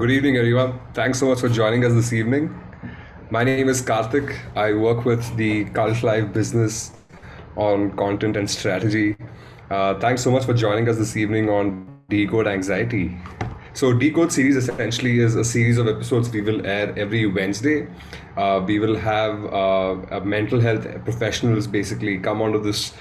Good evening, everyone. Thanks so much for joining us this evening. My name is Karthik. I work with the Cult Life business on content and strategy. Thanks so much for joining us this evening on Decode Anxiety. So, Decode series essentially is a series of episodes we will air every Wednesday. We will have mental health professionals basically come onto this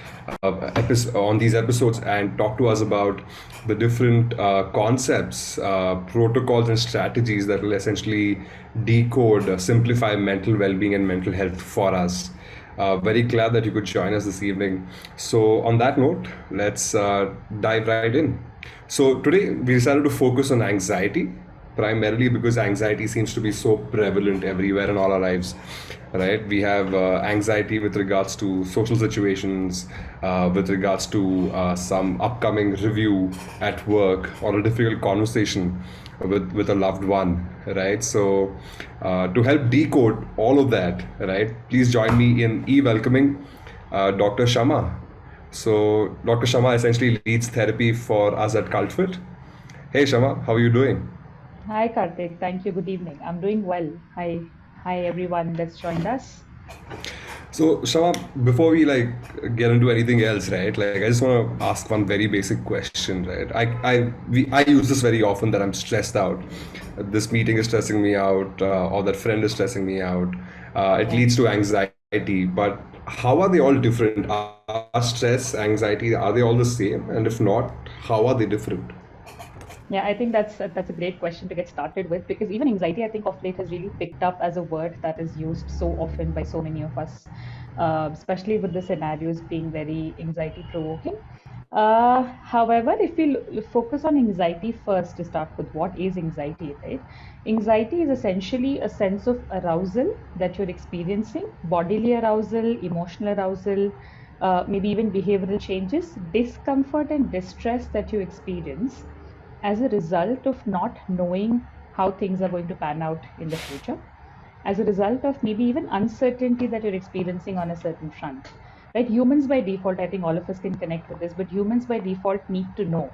on these episodes and talk to us about the different concepts, protocols, and strategies that will essentially decode, simplify mental well-being and mental health for us. Very glad that you could join us this evening. So, on that note, let's dive right in. So, today we decided to focus on anxiety, primarily because anxiety seems to be so prevalent everywhere in all our lives, right? We have anxiety with regards to social situations, with regards to some upcoming review at work or a difficult conversation with a loved one, right? So, to help decode all of that, right, please join me in welcoming Dr. Shama. So, Dr. Shama essentially leads therapy for us at Cultfit. Hey, Shama, how are you doing? Hi Karthik, thank you. Good evening. I'm doing well. Hi everyone that's joined us. So, Shama, before we get into anything else, right? Like, I just want to ask one very basic question, right? I use this very often that I'm stressed out. This meeting is stressing me out, or that friend is stressing me out. It Yeah. leads to anxiety. But how are they all different? Are stress, anxiety, are they all the same? And if not, how are they different? Yeah, I think that's a great question to get started with because even anxiety, I think of late has really picked up as a word that is used so often by so many of us, especially with the scenarios being very anxiety provoking. However, if we focus on anxiety first to start with, what is anxiety, right? Anxiety is essentially a sense of arousal that you're experiencing, bodily arousal, emotional arousal, maybe even behavioral changes, discomfort and distress that you experience as a result of not knowing how things are going to pan out in the future, as a result of maybe even uncertainty that you're experiencing on a certain front. Right? Humans by default, I think all of us can connect with this, but humans by default need to know.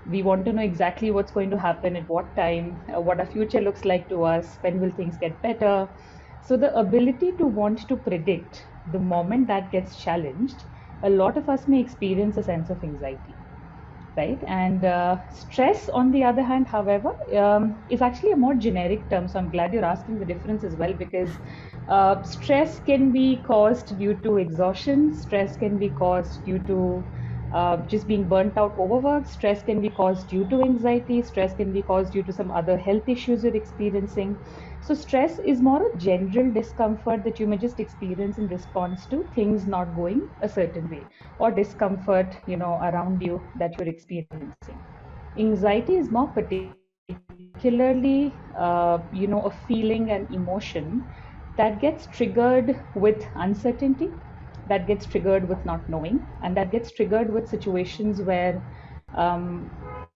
We want to know exactly what's going to happen at what time, what our future looks like to us, when will things get better. So, the ability to want to predict the moment that gets challenged, a lot of us may experience a sense of anxiety, right? And stress, on the other hand, however, is actually a more generic term. So I'm glad you're asking the difference as well, because stress can be caused due to exhaustion, stress can be caused due to just being burnt out, overwork, stress can be caused due to anxiety, stress can be caused due to some other health issues you're experiencing. So stress is more a general discomfort that you may just experience in response to things not going a certain way, or discomfort, around you that you're experiencing. Anxiety is more particularly, a feeling and emotion that gets triggered with uncertainty, that gets triggered with not knowing, and that gets triggered with situations where um,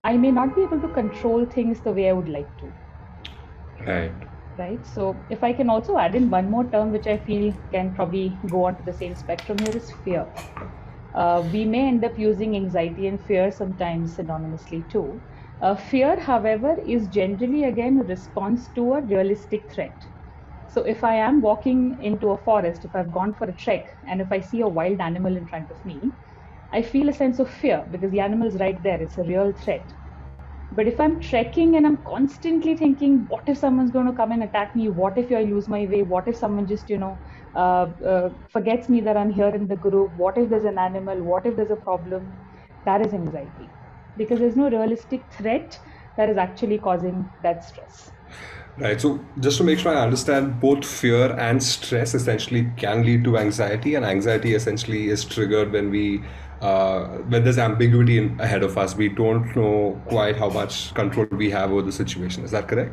I may not be able to control things the way I would like to. Right. Right. So, if I can also add in one more term, which I feel can probably go on to the same spectrum here, is fear. We may end up using anxiety and fear sometimes synonymously too. Fear, however, is generally again a response to a realistic threat. So if I am walking into a forest, if I've gone for a trek, and if I see a wild animal in front of me, I feel a sense of fear because the animal is right there. It's a real threat. But if I'm trekking and I'm constantly thinking, what if someone's going to come and attack me? What if I lose my way? What if someone just, forgets me that I'm here in the group? What if there's an animal? What if there's a problem? That is anxiety because there's no realistic threat that is actually causing that stress. Right. So just to make sure I understand, both fear and stress essentially can lead to anxiety, and anxiety essentially is triggered when there's ambiguity ahead of us. We don't know quite how much control we have over the situation. Is that correct?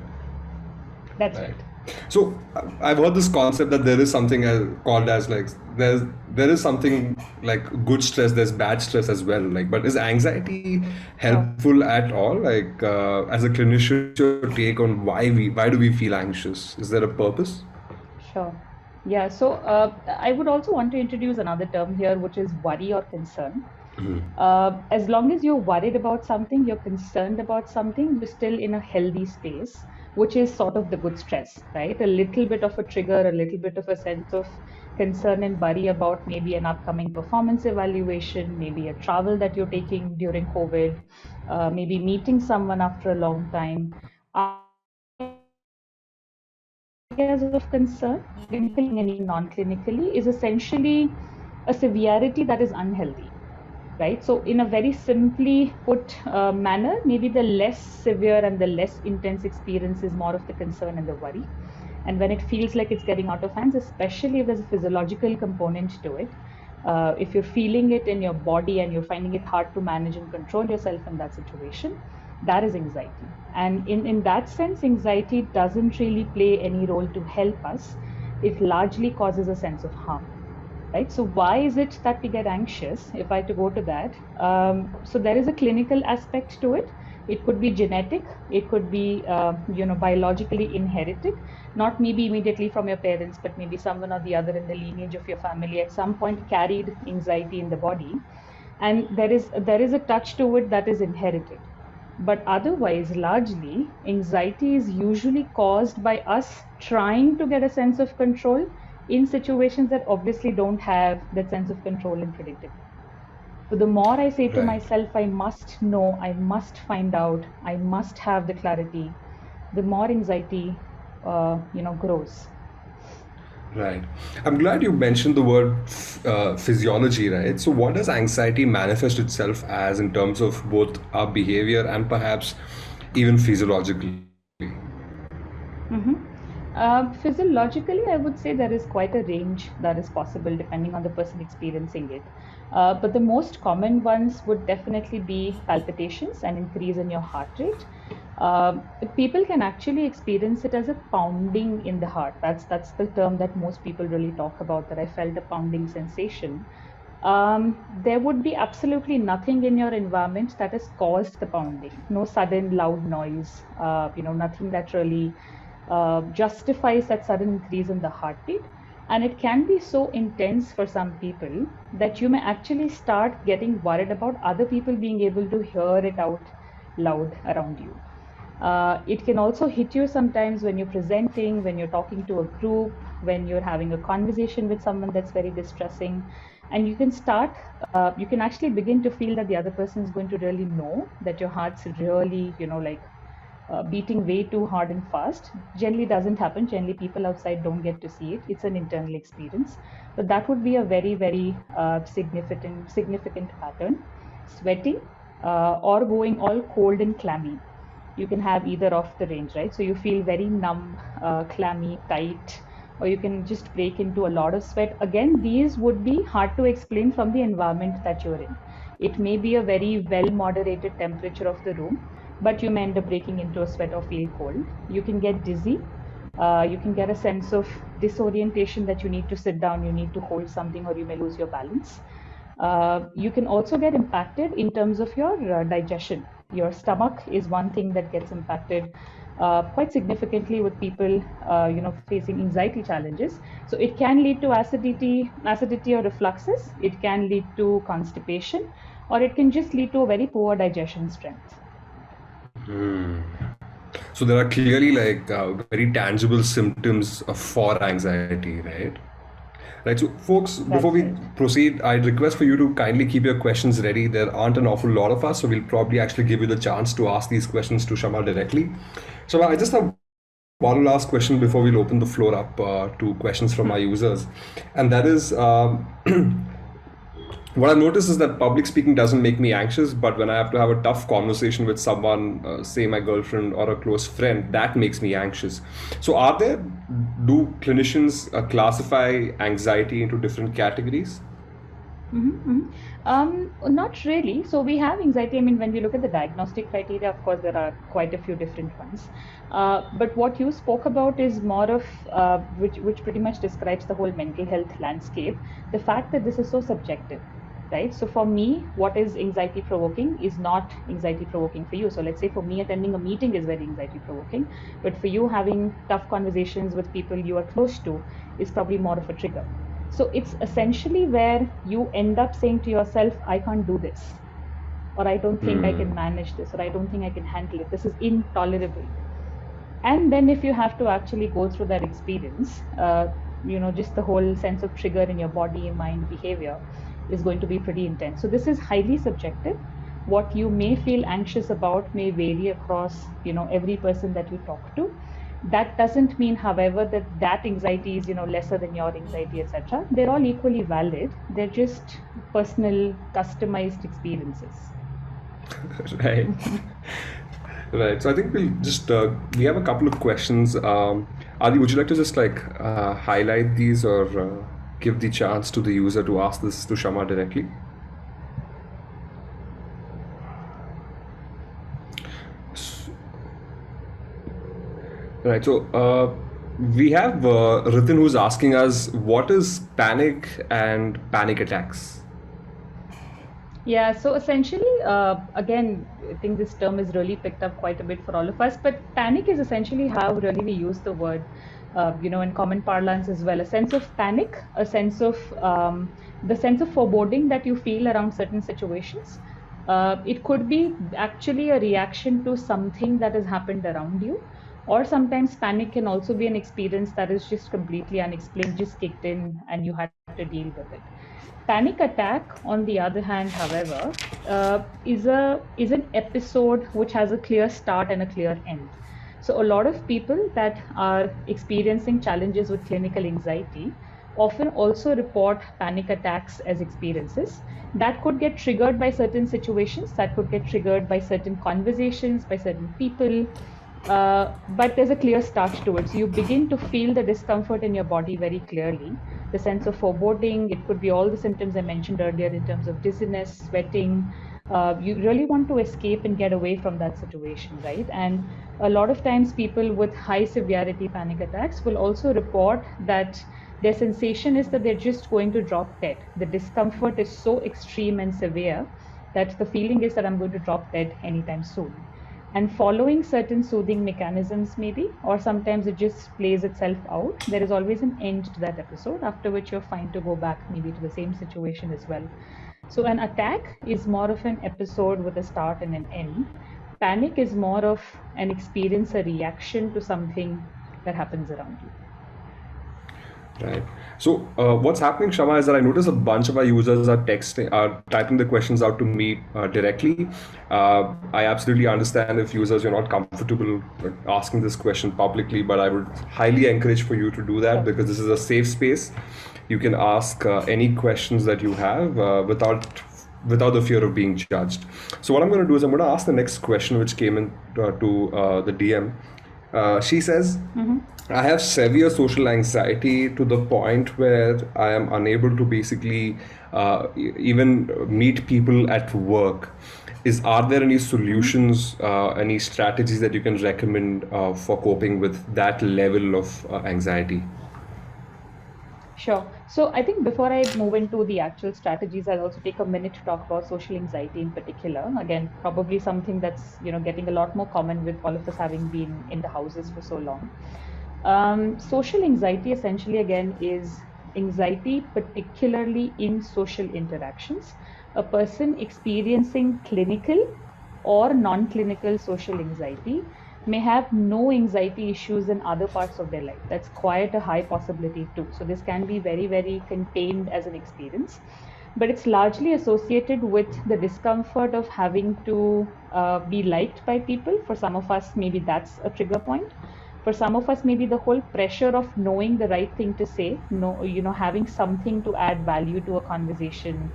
That's Right. right. So I've heard this concept that there is something called as like there is something like good stress, there's bad stress as well. Like, but is anxiety Sure. helpful at all? Like, as a clinician, your take on why do we feel anxious? Is there a purpose? Sure. Yeah. So I would also want to introduce another term here, which is worry or concern. As long as you're worried about something, you're concerned about something, you're still in a healthy space, which is sort of the good stress, right? A little bit of a trigger, a little bit of a sense of concern and worry about maybe an upcoming performance evaluation, maybe a travel that you're taking during COVID, maybe meeting someone after a long time. Areas of concern, clinically and even non-clinically, is essentially a severity that is unhealthy, right? So, in a very simply put manner, maybe the less severe and the less intense experience is more of the concern and the worry. And when it feels like it's getting out of hands, especially if there's a physiological component to it, if you're feeling it in your body and you're finding it hard to manage and control yourself in that situation, that is anxiety. And in that sense, anxiety doesn't really play any role to help us. It largely causes a sense of harm, right? So why is it that we get anxious? If I to go to that, so there is a clinical aspect to it. It could be genetic, it could be biologically inherited, not maybe immediately from your parents, but maybe someone or the other in the lineage of your family at some point carried anxiety in the body, and there is a touch to it that is inherited. But otherwise, largely, anxiety is usually caused by us trying to get a sense of control in situations that obviously don't have that sense of control and predictability. So the more I say to Right. myself, I must know, I must find out, I must have the clarity, the more anxiety, grows. Right. I'm glad you mentioned the word physiology, right? So, what does anxiety manifest itself as in terms of both our behavior and perhaps even physiologically? Mhm. Physiologically, I would say there is quite a range that is possible depending on the person experiencing it. But the most common ones would definitely be palpitations and increase in your heart rate. People can actually experience it as a pounding in the heart. That's the term that most people really talk about. That I felt a pounding sensation. There would be absolutely nothing in your environment that has caused the pounding. No sudden loud noise. Nothing that really justifies that sudden increase in the heartbeat. And it can be so intense for some people that you may actually start getting worried about other people being able to hear it out loud around you. It can also hit you sometimes when you're presenting, when you're talking to a group, when you're having a conversation with someone that's very distressing. And you can actually begin to feel that the other person is going to really know that your heart's really, beating way too hard and fast. Generally doesn't happen. Generally, people outside don't get to see it. It's an internal experience. But that would be a very, very significant pattern. Sweating or going all cold and clammy. You can have either of the range, right? So you feel very numb, clammy, tight, or you can just break into a lot of sweat. Again, these would be hard to explain from the environment that you're in. It may be a very well moderated temperature of the room, but you may end up breaking into a sweat or feel cold. You can get dizzy. You can get a sense of disorientation that you need to sit down, you need to hold something, or you may lose your balance. You can also get impacted in terms of your digestion. Your stomach is one thing that gets impacted quite significantly with people, facing anxiety challenges. So it can lead to acidity or refluxes. It can lead to constipation, or it can just lead to a very poor digestion strength. So, there are clearly like very tangible symptoms for anxiety, right? Right. So, folks, before That's we right. proceed, I'd request for you to kindly keep your questions ready. There aren't an awful lot of us, so we'll probably actually give you the chance to ask these questions to Shama directly. Shama, I just have one last question before we'll open the floor up to questions from our users. And that is what I've noticed is that public speaking doesn't make me anxious, but when I have to have a tough conversation with someone, say my girlfriend or a close friend, that makes me anxious. So, do clinicians classify anxiety into different categories? Not really. So we have anxiety. I mean, when we look at the diagnostic criteria, of course, there are quite a few different ones. But what you spoke about is more of which pretty much describes the whole mental health landscape. The fact that this is so subjective, right? So for me, what is anxiety provoking is not anxiety provoking for you. So let's say for me, attending a meeting is very anxiety provoking, but for you, having tough conversations with people you are close to is probably more of a trigger. So it's essentially where you end up saying to yourself, I can't do this, or I don't think I can manage this, or I don't think I can handle it. This is intolerable. And then if you have to actually go through that experience, just the whole sense of trigger in your body, mind, behavior is going to be pretty intense. So this is highly subjective. What you may feel anxious about may vary across, every person that you talk to. That doesn't mean, however, that anxiety is, lesser than your anxiety, etc. They're all equally valid. They're just personal, customized experiences. Right. Right. So I think we'll just we have a couple of questions. Adi, would you like to just like highlight these or give the chance to the user to ask this to Shama directly? Right. So we have Ritin who's asking us what is panic and panic attacks. Yeah, so essentially, again, I think this term is really picked up quite a bit for all of us, but panic is essentially how really we use the word, in common parlance as well. A sense of panic, a sense of the sense of foreboding that you feel around certain situations. It could be actually a reaction to something that has happened around you, or sometimes panic can also be an experience that is just completely unexplained, just kicked in, and you had to deal with it. Panic attack, on the other hand, however, is an episode which has a clear start and a clear end. So a lot of people that are experiencing challenges with clinical anxiety often also report panic attacks as experiences that could get triggered by certain situations, that could get triggered by certain conversations, by certain people, but there's a clear start to it. So you begin to feel the discomfort in your body very clearly, the sense of foreboding. It could be all the symptoms I mentioned earlier in terms of dizziness, sweating. You really want to escape and get away from that situation, right? And a lot of times, people with high severity panic attacks will also report that their sensation is that they're just going to drop dead. The discomfort is so extreme and severe that the feeling is that I'm going to drop dead anytime soon, and following certain soothing mechanisms maybe, or sometimes it just plays itself out. There is always an end to that episode, after which you're fine to go back maybe to the same situation as well. So an attack is more of an episode with a start and an end. Panic is more of an experience, a reaction to something that happens around you. Right. So what's happening, Shama, is that I notice a bunch of our users are typing the questions out to me directly. I absolutely understand if users you're not comfortable asking this question publicly, but I would highly encourage for you to do that Sure. because this is a safe space. You can ask any questions that you have without the fear of being judged. So what I'm going to do is I'm going to ask the next question, which came in to the DM. She says, I have severe social anxiety to the point where I am unable to basically even meet people at work. Are there any solutions, any strategies that you can recommend for coping with that level of anxiety? Sure. So I think before I move into the actual strategies, I'll also take a minute to talk about social anxiety in particular. Again, probably something that's, getting a lot more common with all of us having been in the houses for so long. Social anxiety essentially, again, is anxiety, particularly in social interactions. A person experiencing clinical or non-clinical social anxiety may have no anxiety issues in other parts of their life. That's quite a high possibility too. So this can be very, very contained as an experience, but it's largely associated with the discomfort of having to be liked by people. For some of us, maybe that's a trigger point. For some of us, maybe the whole pressure of knowing the right thing to say, having something to add value to a conversation,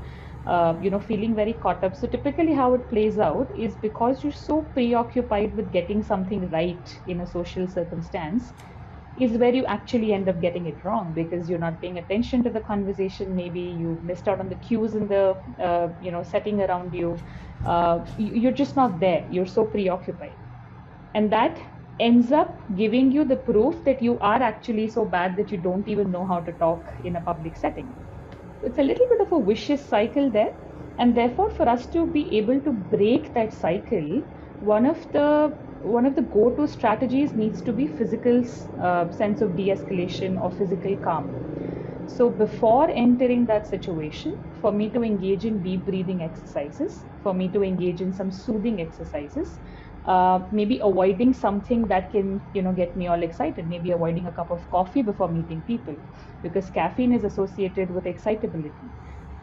feeling very caught up. So typically how it plays out is because you're so preoccupied with getting something right in a social circumstance is where you actually end up getting it wrong, because you're not paying attention to the conversation. Maybe you missed out on the cues in the setting around you. You're just not there. You're so preoccupied, and that ends up giving you the proof that you are actually so bad that you don't even know how to talk in a public setting. It's a little bit of a vicious cycle there. And therefore, for us to be able to break that cycle, one of the go-to strategies needs to be physical sense of de-escalation or physical calm. So before entering that situation, for me to engage in deep breathing exercises, for me to engage in some soothing exercises, maybe avoiding something that can, get me all excited, maybe avoiding a cup of coffee before meeting people, because caffeine is associated with excitability.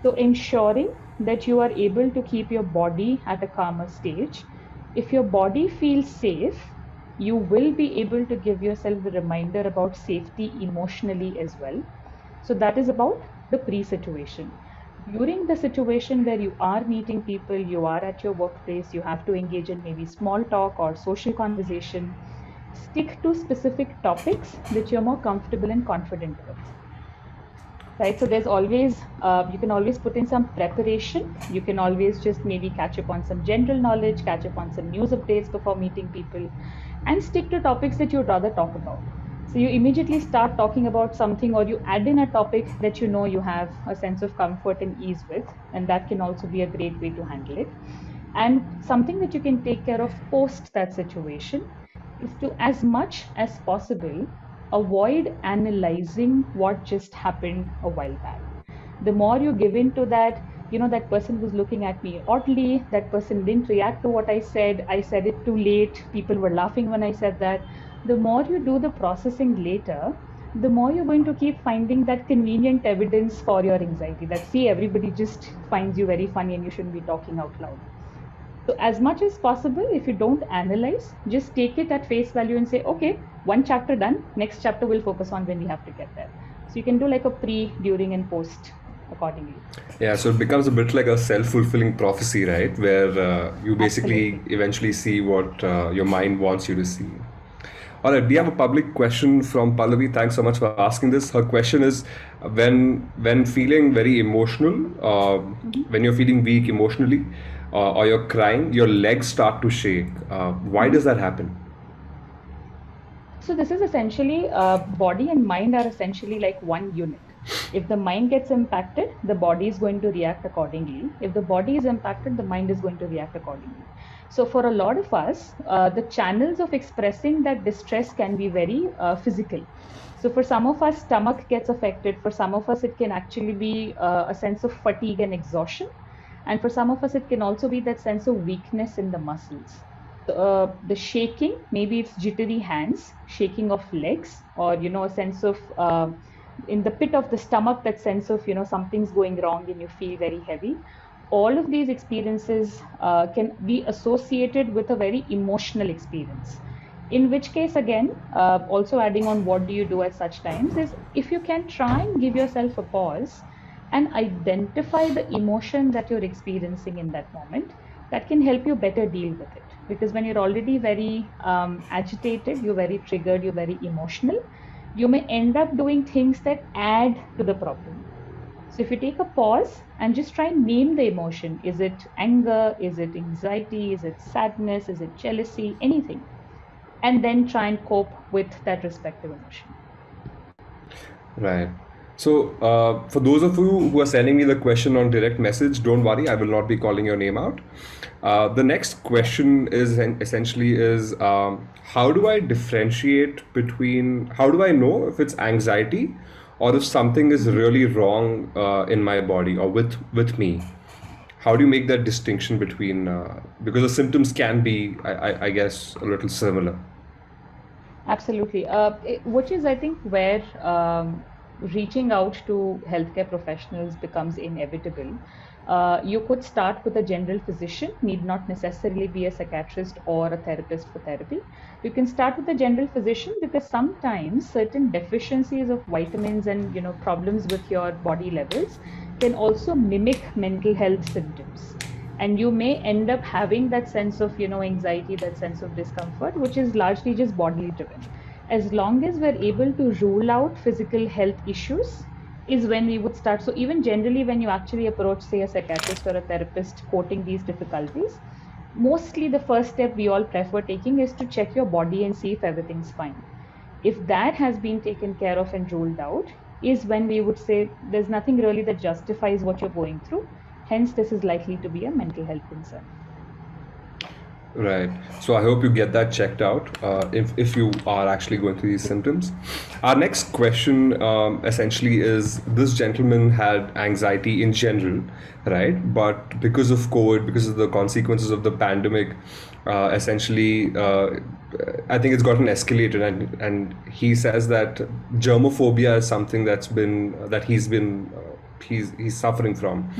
So ensuring that you are able to keep your body at a calmer stage. If your body feels safe, you will be able to give yourself the reminder about safety emotionally as well. So that is about the pre-situation. During the situation where you are meeting people, you are at your workplace, you have to engage in maybe small talk or social conversation, stick to specific topics that you're more comfortable and confident with. Right, so there's always you can always put in some preparation. You can always just maybe catch up on some general knowledge, catch up on some news updates before meeting people, and stick to topics that you'd rather talk about. So you immediately start talking about something, or you add in a topic that you know you have a sense of comfort and ease with, and that can also be a great way to handle it. And something that you can take care of post that situation is to, as much as possible, avoid analyzing what just happened a while back. The more you give in to that, that person was looking at me oddly, that person didn't react to what I said it too late, people were laughing when I said that. The more you do the processing later, the more you're going to keep finding that convenient evidence for your anxiety, that see, everybody just finds you very funny and you shouldn't be talking out loud. So, as much as possible, if you don't analyze, just take it at face value and say, okay, one chapter done, next chapter we'll focus on when we have to get there. So, you can do like a pre, during, and post accordingly. Yeah, so it becomes a bit like a self-fulfilling prophecy, right? Where you basically Absolutely. eventually see what your mind wants you to see. All right, we have a public question from Pallavi. Thanks so much for asking this. Her question is, when feeling very emotional, Mhm. when you're feeling weak emotionally, or you're crying, your legs start to shake. Why does Mhm. that happen? So this is essentially body and mind are essentially like one unit. If the mind gets impacted, the body is going to react accordingly. If the body is impacted, the mind is going to react accordingly. So for a lot of us, the channels of expressing that distress can be very physical. So for some of us, stomach gets affected. For some of us, it can actually be a sense of fatigue and exhaustion. And for some of us, it can also be that sense of weakness in the muscles. The shaking, maybe it's jittery hands, shaking of legs, or a sense of in the pit of the stomach, that sense of something's going wrong and you feel very heavy. All of these experiences can be associated with a very emotional experience. In which case, again, also adding on what do you do at such times is, if you can try and give yourself a pause and identify the emotion that you're experiencing in that moment, that can help you better deal with it. Because when you're already very agitated, you're very triggered, you're very emotional, you may end up doing things that add to the problem. So if you take a pause and just try and name the emotion, is it anger? Is it anxiety? Is it sadness? Is it jealousy? Anything. And then try and cope with that respective emotion. Right. So, for those of you who are sending me the question on direct message, don't worry, I will not be calling your name out. The next question is essentially is, how do I differentiate between, how do I know if it's anxiety or if something is Mhm. really wrong in my body or with me? How do you make that distinction between, because the symptoms can be, I guess, a little similar. Absolutely. Which is, I think, where reaching out to healthcare professionals becomes inevitable. You could start with a general physician, need not necessarily be a psychiatrist or a therapist for therapy. You can start with a general physician, because sometimes certain deficiencies of vitamins and problems with your body levels can also mimic mental health symptoms, and you may end up having that sense of anxiety, that sense of discomfort, which is largely just bodily driven. As long as we're able to rule out physical health issues is when we would start. So even generally, when you actually approach, say, a psychiatrist or a therapist quoting these difficulties, mostly the first step we all prefer taking is to check your body and see if everything's fine. If that has been taken care of and ruled out, is when we would say there's nothing really that justifies what you're going through. Hence, this is likely to be a mental health concern. Right. So I hope you get that checked out if you are actually going through these symptoms. Our next question essentially is this gentleman had anxiety in general, right? But because of COVID, because of the consequences of the pandemic, essentially, I think it's gotten escalated, and he says that germophobia is something that he's suffering from.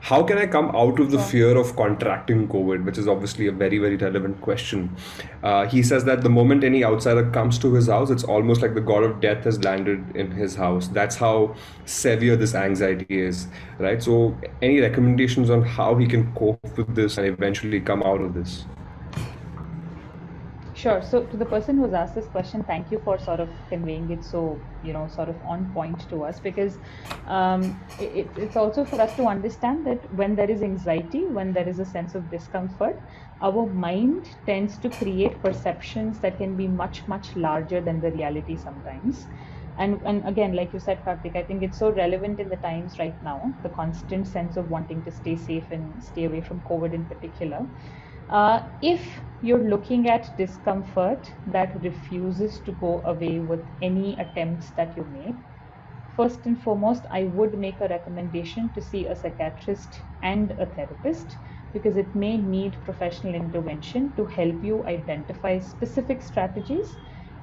How can I come out of the Sure. fear of contracting COVID, which is obviously a very, very relevant question? He says that the moment any outsider comes to his house, it's almost like the god of death has landed in his house. That's how severe this anxiety is, right? So, any recommendations on how he can cope with this and eventually come out of this? Sure. So to the person who's asked this question, thank you for sort of conveying it so, sort of on point to us, because it's also for us to understand that when there is anxiety, when there is a sense of discomfort, our mind tends to create perceptions that can be much, much larger than the reality sometimes. And again, like you said, Karthik, I think it's so relevant in the times right now, the constant sense of wanting to stay safe and stay away from COVID in particular. If you're looking at discomfort that refuses to go away with any attempts that you make, first and foremost, I would make a recommendation to see a psychiatrist and a therapist, because it may need professional intervention to help you identify specific strategies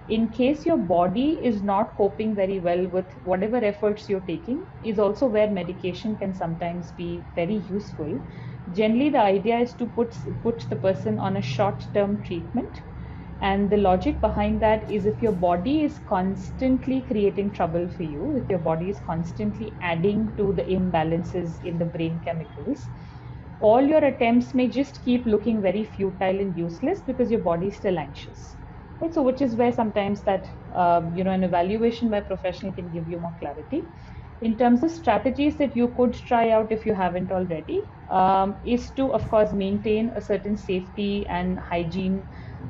in case your body is not coping very well with whatever efforts you're taking. Is also where medication can sometimes be very useful. Generally, the idea is to put the person on a short term treatment, and the logic behind that is, if your body is constantly creating trouble for you, if your body is constantly adding to the imbalances in the brain chemicals, all your attempts may just keep looking very futile and useless because your body is still anxious. Right? So, which is where sometimes that, an evaluation by a professional can give you more clarity. In terms of strategies that you could try out if you haven't already, is to, of course, maintain a certain safety and hygiene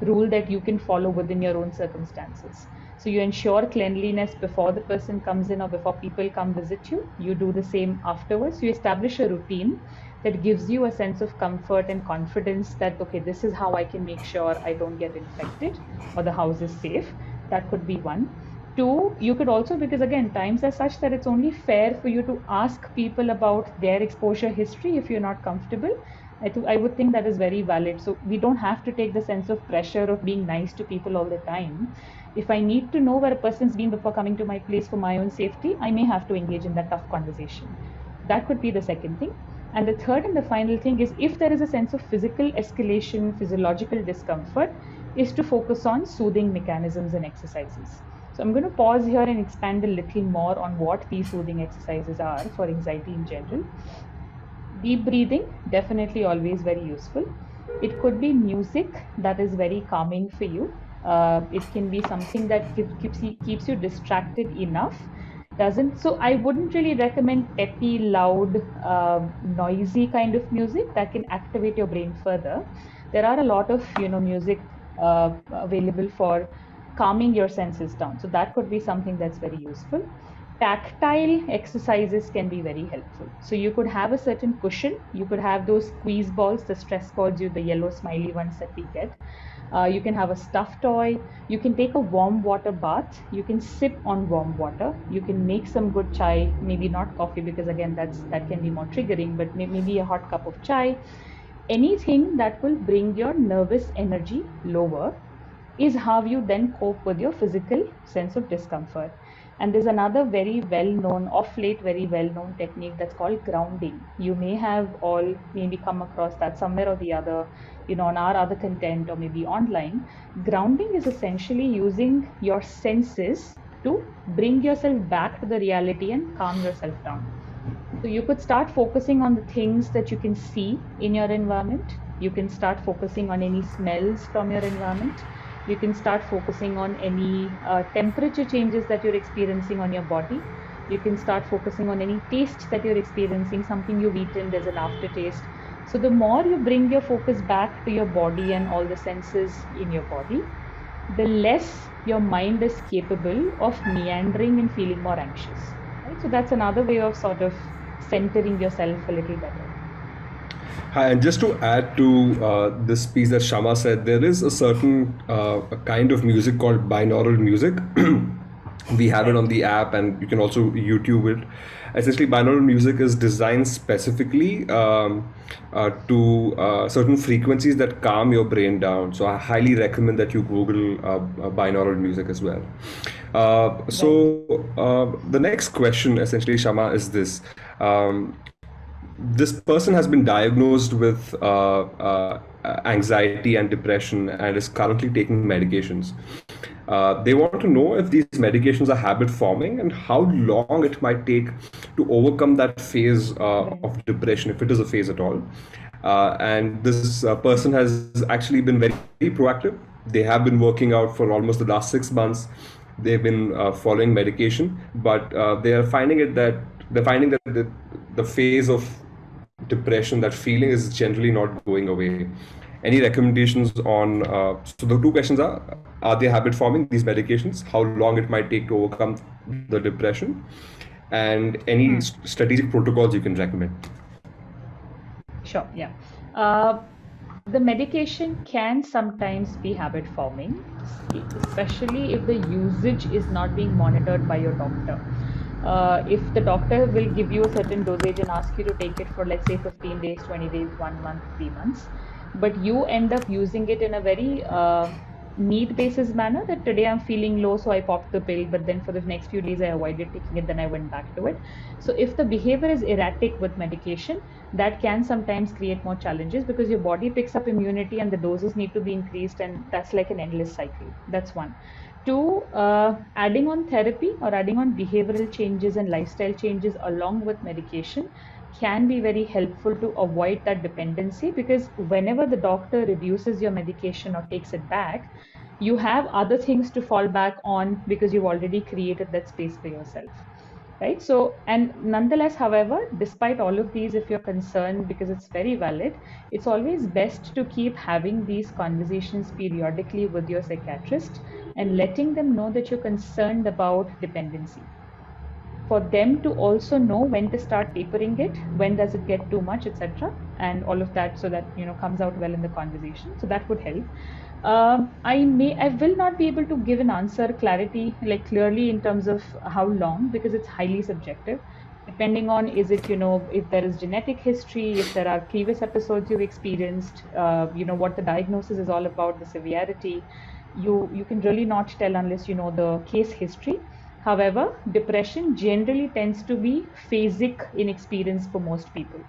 rule that you can follow within your own circumstances. So you ensure cleanliness before the person comes in or before people come visit you. You do the same afterwards. You establish a routine that gives you a sense of comfort and confidence that, okay, this is how I can make sure I don't get infected or the house is safe. That could be one. Two, you could also, because again, times are such that it's only fair for you to ask people about their exposure history if you're not comfortable. I would think that is very valid. So we don't have to take the sense of pressure of being nice to people all the time. If I need to know where a person's been before coming to my place for my own safety, I may have to engage in that tough conversation. That could be the second thing. And the third and the final thing is, if there is a sense of physical escalation, physiological discomfort, is to focus on soothing mechanisms and exercises. So I'm going to pause here and expand a little more on what these soothing exercises are for anxiety in general. Deep breathing, definitely always very useful. It could be music that is very calming for you. It can be something that keeps you distracted enough. Doesn't so I wouldn't really recommend peppy, loud, noisy kind of music that can activate your brain further. There are a lot of music available for calming your senses down. So that could be something that's very useful. Tactile exercises can be very helpful. So you could have a certain cushion, you could have those squeeze balls, the stress balls, the yellow smiley ones that we get. You can have a stuffed toy. You can take a warm water bath. You can sip on warm water. You can make some good chai, maybe not coffee because again that can be more triggering, but maybe a hot cup of chai. Anything that will bring your nervous energy lower is how you then cope with your physical sense of discomfort. And there's another very well known, off late, very well known technique that's called grounding. You may have all maybe come across that somewhere or the other, on our other content or maybe online. Grounding is essentially using your senses to bring yourself back to the reality and calm yourself down. So you could start focusing on the things that you can see in your environment. You can start focusing on any smells from your environment. You can start focusing on any temperature changes that you're experiencing on your body. You can start focusing on any taste that you're experiencing, something you've eaten, there's an aftertaste. So the more you bring your focus back to your body and all the senses in your body, the less your mind is capable of meandering and feeling more anxious. Right? So that's another way of sort of centering yourself a little better. Hi, and just to add to this piece that Shama said, there is a certain a kind of music called binaural music. We have it on Right. the app, and you can also YouTube it. Essentially, binaural music is designed specifically to certain frequencies that calm your brain down. So I highly recommend that you Google binaural music as well. Right. The next question, essentially, Shama, is this. This person has been diagnosed with anxiety and depression and is currently taking medications. They want to know if these medications are habit forming and how long it might take to overcome that phase Right. of depression, if it is a phase at all. And this person has actually been very proactive. They have been working out for almost the last 6 months. They've been following medication, but they are finding it that they're finding that the phase of depression, that feeling is generally not going away. Any recommendations on? So the two questions are they habit forming these medications? How long it might take to overcome the depression, and any Hmm. strategic protocols you can recommend? Sure. Yeah. Uh, the medication can sometimes be habit forming, especially if the usage is not being monitored by your doctor. If the doctor will give you a certain dosage and ask you to take it for, let's say, 15 days, 20 days, 1 month, 3 months, but you end up using it in a very need basis manner, that today I'm feeling low, so I popped the pill, but then for the next few days I avoided taking it, then I went back to it. So if the behavior is erratic with medication, that can sometimes create more challenges because your body picks up immunity and the doses need to be increased, and that's like an endless cycle. That's one. Two, adding on therapy or adding on behavioral changes and lifestyle changes along with medication can be very helpful to avoid that dependency, because whenever the doctor reduces your medication or takes it back, you have other things to fall back on because you've already created that space for yourself. Right. So, and nonetheless, however, despite all of these, if you're concerned, because it's very valid, it's always best to keep having these conversations periodically with your psychiatrist and letting them know that you're concerned about dependency, for them to also know when to start tapering it, when does it get too much, etc., and all of that, so that comes out well in the conversation. So that would help. I will not be able to give an answer clarity, like clearly in terms of how long, because it's highly subjective, depending on, is it, if there is genetic history, if there are previous episodes you've experienced, what the diagnosis is all about, the severity. You can really not tell unless you know the case history. However, depression generally tends to be phasic in experience for most people.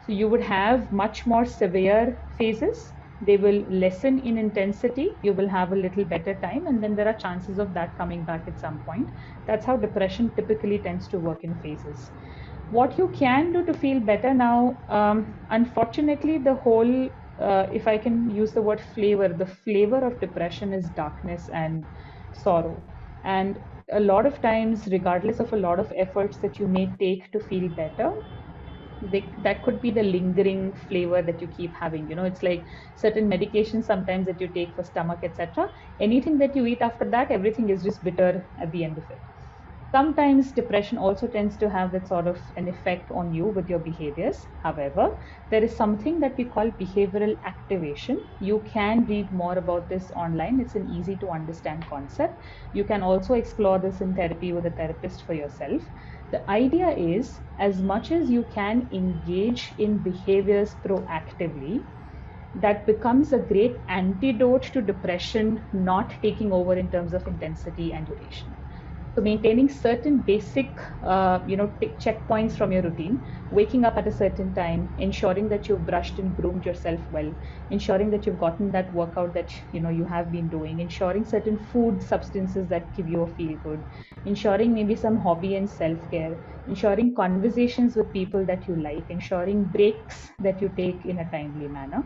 So you would have much more severe phases. They will lessen in intensity. You will have a little better time, and then there are chances of that coming back at some point. That's how depression typically tends to work in phases. What you can do to feel better now, unfortunately, the whole, if I can use the word flavor, the flavor of depression is darkness and sorrow. And a lot of times, regardless of a lot of efforts that you may take to feel better, that could be the lingering flavor that you keep having. It's like certain medications sometimes that you take for stomach, etc. Anything that you eat after that, everything is just bitter at the end of it. Sometimes depression also tends to have that sort of an effect on you with your behaviors. However, there is something that we call behavioral activation. You can read more about this online. It's an easy to understand concept. You can also explore this in therapy with a therapist for yourself. The idea is, as much as you can engage in behaviors proactively, that becomes a great antidote to depression not taking over in terms of intensity and duration. So maintaining certain basic, checkpoints from your routine, waking up at a certain time, ensuring that you've brushed and groomed yourself well, ensuring that you've gotten that workout that you have been doing, ensuring certain food substances that give you a feel good, ensuring maybe some hobby and self care, ensuring conversations with people that you like, ensuring breaks that you take in a timely manner.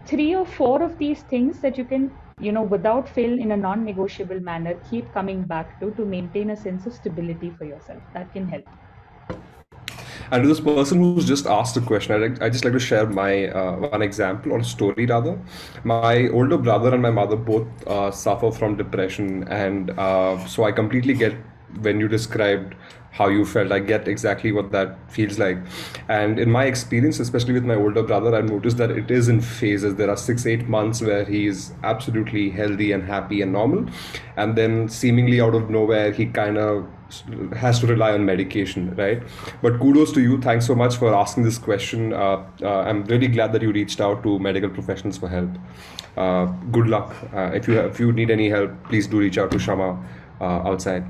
Three or four of these things that you can, without fail, in a non-negotiable manner, keep coming back to maintain a sense of stability for yourself. That can help. And to this person who's just asked a question, I just like to share my one example or story rather. My older brother and my mother both suffer from depression, and so I completely get when you described how you felt. I get exactly what that feels like. And in my experience, especially with my older brother, I've noticed that it is in phases. There are 6, 8 months where he is absolutely healthy and happy and normal. And then seemingly out of nowhere, he kind of has to rely on medication, right? But kudos to you. Thanks so much for asking this question. I'm really glad that you reached out to medical professionals for help. Good luck. If you need any help, please do reach out to Shama outside.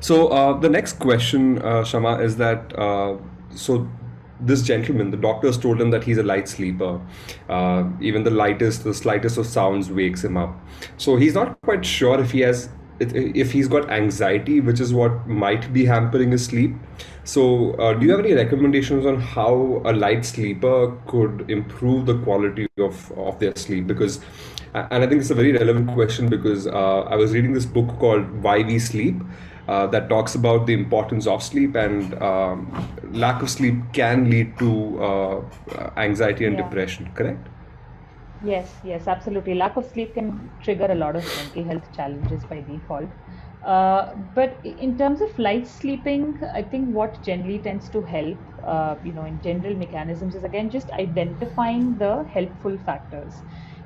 So the next question, Shama, is that so this gentleman, the doctors told him that he's a light sleeper. Even the slightest of sounds wakes him up. So he's not quite sure if he's got anxiety, which is what might be hampering his sleep. So, do you have any recommendations on how a light sleeper could improve the quality of their sleep? Because, and I think it's a very relevant question because I was reading this book called Why We Sleep that talks about the importance of sleep, and lack of sleep can lead to anxiety and Yeah. depression, correct? Yes, yes, absolutely. Lack of sleep can trigger a lot of mental health challenges by default. But in terms of light sleeping, I think what generally tends to help, in general mechanisms is again just identifying the helpful factors.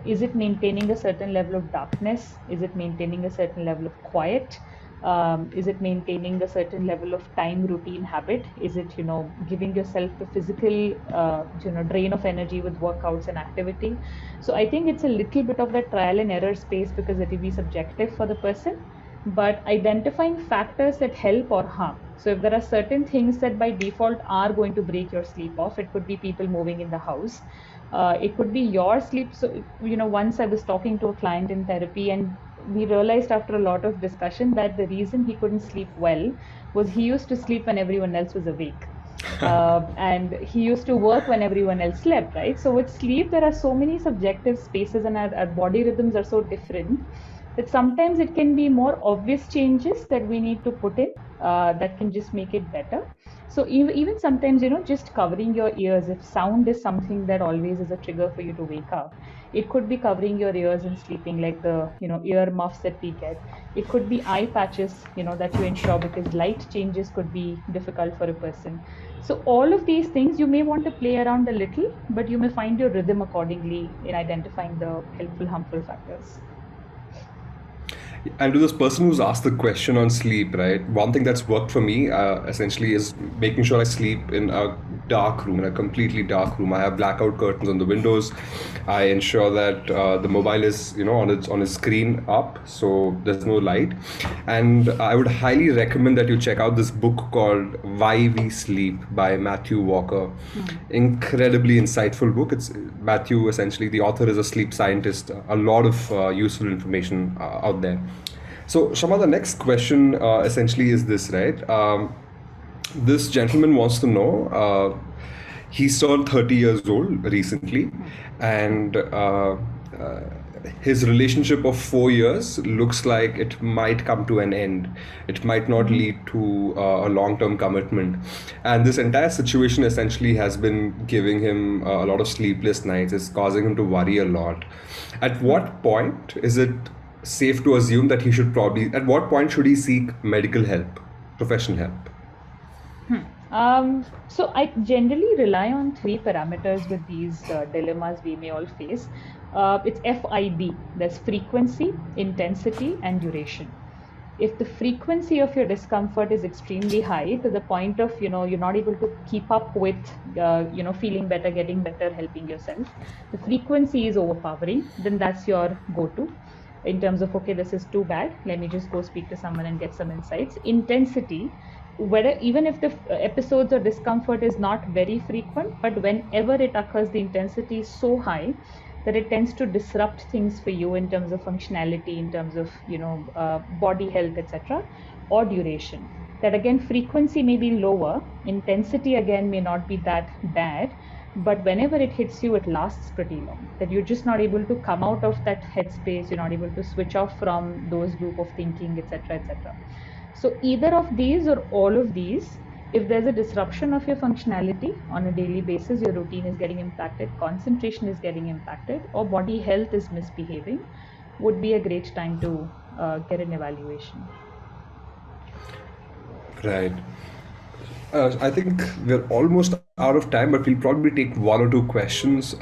Is it maintaining a certain level of darkness? Is it maintaining a certain level of quiet? Is it maintaining a certain level of time routine habit? Is it, giving yourself the physical, drain of energy with workouts and activity? So I think it's a little bit of that trial and error space because it will be subjective for the person, but identifying factors that help or harm. So if there are certain things that by default are going to break your sleep off, it could be people moving in the house. It could be your sleep. So, once I was talking to a client in therapy, and we realized after a lot of discussion that the reason he couldn't sleep well was he used to sleep when everyone else was awake. And he used to work when everyone else slept, right? So with sleep, there are so many subjective spaces, and our body rhythms are so different that sometimes it can be more obvious changes that we need to put in that can just make it better. So even sometimes, just covering your ears, if sound is something that always is a trigger for you to wake up, it could be covering your ears and sleeping, like the, ear muffs that we get. It could be eye patches, that you ensure because light changes could be difficult for a person. So all of these things you may want to play around a little, but you may find your rhythm accordingly in identifying the helpful, harmful factors. And to this person who's asked the question on sleep, right? One thing that's worked for me essentially is making sure I sleep in a dark room, in a completely dark room. I have blackout curtains on the windows. I ensure that the mobile is, on its screen up, so there's no light. And I would highly recommend that you check out this book called Why We Sleep by Matthew Walker. Incredibly insightful book. It's Matthew, essentially the author, is a sleep scientist. A lot of useful information out there. So, Shama, the next question essentially is this, right? This gentleman wants to know. He's turned 30 years old recently, and his relationship of 4 years looks like it might come to an end. It might not Mm-hmm. lead to a long term commitment. And this entire situation essentially has been giving him a lot of sleepless nights. It's causing him to worry a lot. At what point is it safe to assume that at what point should he seek medical help, professional help? So I generally rely on three parameters with these dilemmas we may all face. It's FID. There's frequency, intensity, and duration. If the frequency of your discomfort is extremely high to the point of, you're not able to keep up with, feeling better, getting better, helping yourself, the frequency is overpowering, then that's your go-to in terms of, okay, this is too bad, let me just go speak to someone and get some insights. Intensity, whether even if the episodes of discomfort is not very frequent, but whenever it occurs, the intensity is so high that it tends to disrupt things for you in terms of functionality, in terms of, body health, etc. Or duration, that again frequency may be lower, intensity again may not be that bad, but whenever it hits you, it lasts pretty long, that you're just not able to come out of that headspace, you're not able to switch off from those loop of thinking, etc., etc. So either of these or all of these, if there's a disruption of your functionality on a daily basis, your routine is getting impacted, concentration is getting impacted, or body health is misbehaving, would be a great time to get an evaluation. Right. I think we're almost out of time, but we'll probably take one or two questions.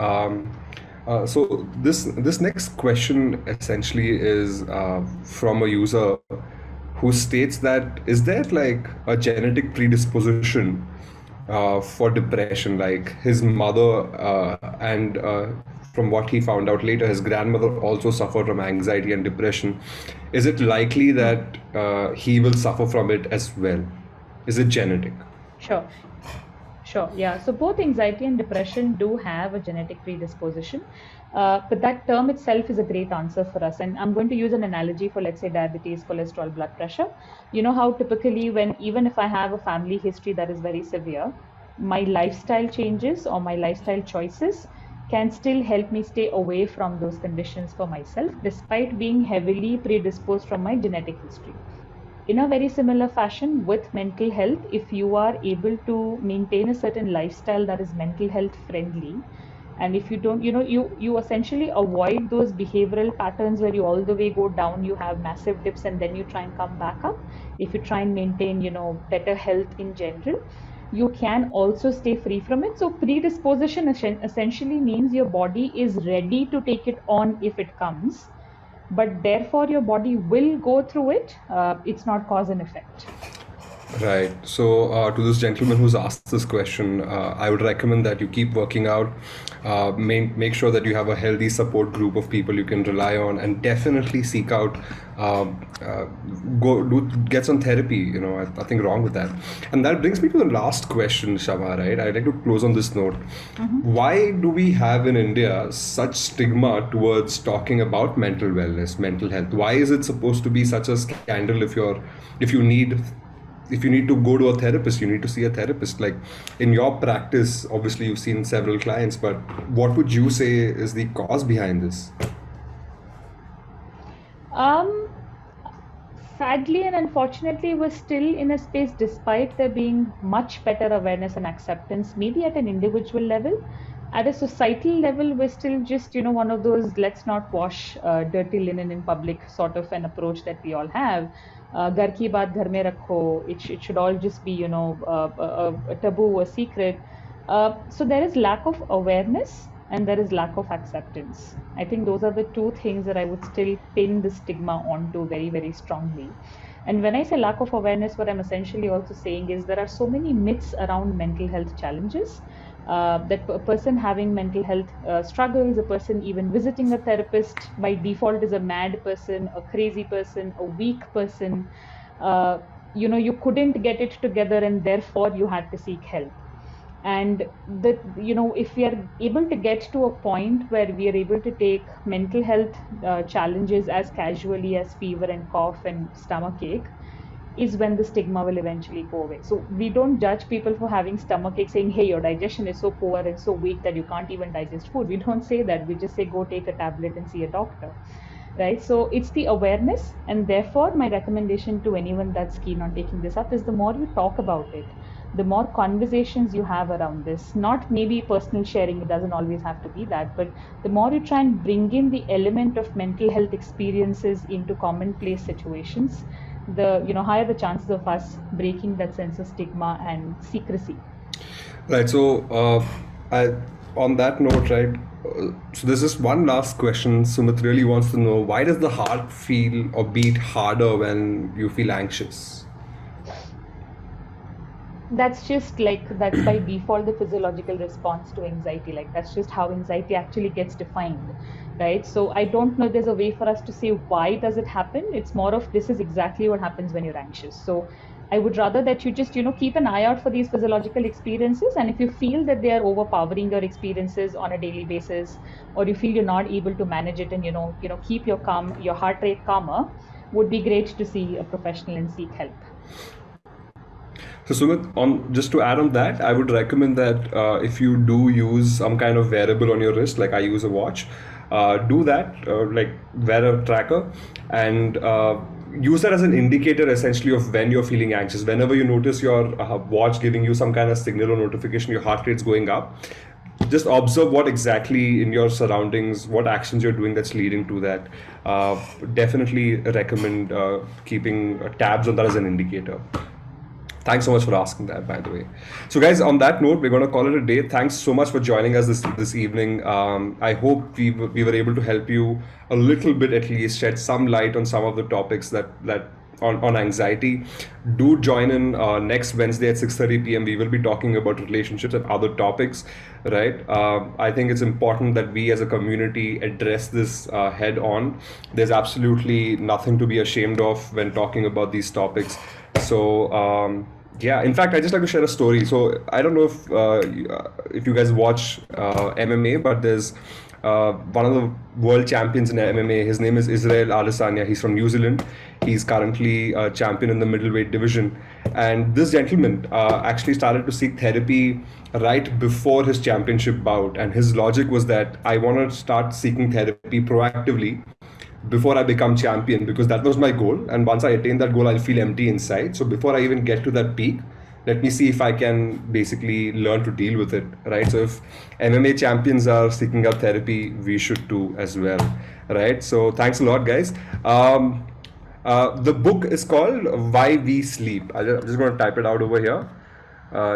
So this next question essentially is from a user who states that is there like a genetic predisposition for depression? Like his mother and from what he found out later, his grandmother also suffered from anxiety and depression. Is it likely Hmm. that he will suffer from it as well? Is it genetic? Sure. Sure. Yeah. So both anxiety and depression do have a genetic predisposition. But that term itself is a great answer for us. And I'm going to use an analogy for, let's say, diabetes, cholesterol, blood pressure. You know how typically, when even if I have a family history that is very severe, my lifestyle changes or my lifestyle choices can still help me stay away from those conditions for myself, despite being heavily predisposed from my genetic history. In a very similar fashion with mental health, if you are able to maintain a certain lifestyle that is mental health friendly, and if you don't, you essentially avoid those behavioral patterns where you all the way go down, you have massive dips and then you try and come back up. If you try and maintain, better health in general, you can also stay free from it. So predisposition essentially means your body is ready to take it on if it comes, but therefore your body will go through it. It's not cause and effect. Right. So, to this gentleman who's asked this question, I would recommend that you keep working out. Make sure that you have a healthy support group of people you can rely on, and definitely seek out, uh, go do get some therapy. Nothing wrong with that. And that brings me to the last question, Shama. Right. I'd like to close on this note. Mhm. Why do we have in India such stigma towards talking about mental wellness, mental health? Why is it supposed to be such a scandal if you need if you need to go to a therapist, you need to see a therapist. Like in your practice, obviously you've seen several clients, but what would you say is the cause behind this? Um, Sadly and unfortunately, we're still in a space, despite there being much better awareness and acceptance, maybe at an individual level. At a societal level, we're still just, one of those let's not wash dirty linen in public sort of an approach that we all have. Ghar ki baat ghar mein rakho. It should all just be, a taboo, a secret. So there is lack of awareness and there is lack of acceptance. I think those are the two things that I would still pin the stigma onto very, very strongly. And when I say lack of awareness, what I'm essentially also saying is there are so many myths around mental health challenges. That a person having mental health struggles, a person even visiting a therapist by default is a mad person, a crazy person, a weak person. Uh, you couldn't get it together and therefore you had to seek help. And that, if we are able to get to a point where we are able to take mental health challenges as casually as fever and cough and stomach ache, is when the stigma will eventually go away. So we don't judge people for having stomach ache saying, hey, your digestion is so poor and so weak that you can't even digest food. We don't say that. We just say, go take a tablet and see a doctor. Right. So it's the awareness. And therefore, my recommendation to anyone that's keen on taking this up is the more you talk about it, the more conversations you have around this, not maybe personal sharing, it doesn't always have to be that, but the more you try and bring in the element of mental health experiences into commonplace situations, the higher the chances of us breaking that sense of stigma and secrecy. Right. So, I, on that note, right. So there's just one last question. Sumit really wants to know, why does the heart feel or beat harder when you feel anxious? That's by default the physiological response to anxiety. Like that's just how anxiety actually gets defined, right? So I don't know if there's a way for us to say why does it happen. It's more of this is exactly what happens when you're anxious. So I would rather that you just keep an eye out for these physiological experiences, and if you feel that they are overpowering your experiences on a daily basis, or you feel you're not able to manage it and keep your heart rate calmer, would be great to see a professional and seek help. So Sumit, on just to add on that, I would recommend that if you do use some kind of wearable on your wrist, like I use a watch, do that, like wear a tracker, and use that as an indicator essentially of when you're feeling anxious. Whenever you notice your watch giving you some kind of signal or notification, your heart rate's going up, just observe what exactly in your surroundings, what actions you're doing that's leading to that. Definitely recommend keeping tabs on that as an indicator. Thanks so much for asking that, by the way. So, guys, on that note, we're going to call it a day. Thanks so much for joining us this evening. I hope we were able to help you a little bit, at least, shed some light on some of the topics that on anxiety. Do join in next Wednesday at 6:30 p.m. We will be talking about relationships and other topics, right? I think it's important that we as a community address this head on. There's absolutely nothing to be ashamed of when talking about these topics. So, yeah, in fact, I just like to share a story. So I don't know if you guys watch MMA, but there's one of the world champions in MMA. His name is Israel Adesanya. He's from New Zealand. He's currently a champion in the middleweight division. And this gentleman actually started to seek therapy right before his championship bout. And his logic was that I want to start seeking therapy proactively before I become champion, because that was my goal. And once I attain that goal, I'll feel empty inside. So before I even get to that peak, let me see if I can basically learn to deal with it, right? So if MMA champions are seeking out therapy, we should too as well, right? So thanks a lot, guys. The book is called Why We Sleep. I'm just going to type it out over here.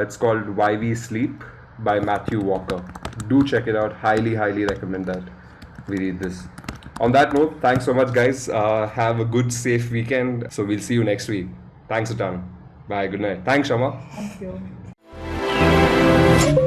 It's called Why We Sleep by Matthew Walker. Do check it out. Highly, highly recommend that we read this. On that note, thanks so much, guys. Have a good, safe weekend. So we'll see you next week. Thanks a ton. Bye. Good night. Thanks, Shama. Thank you.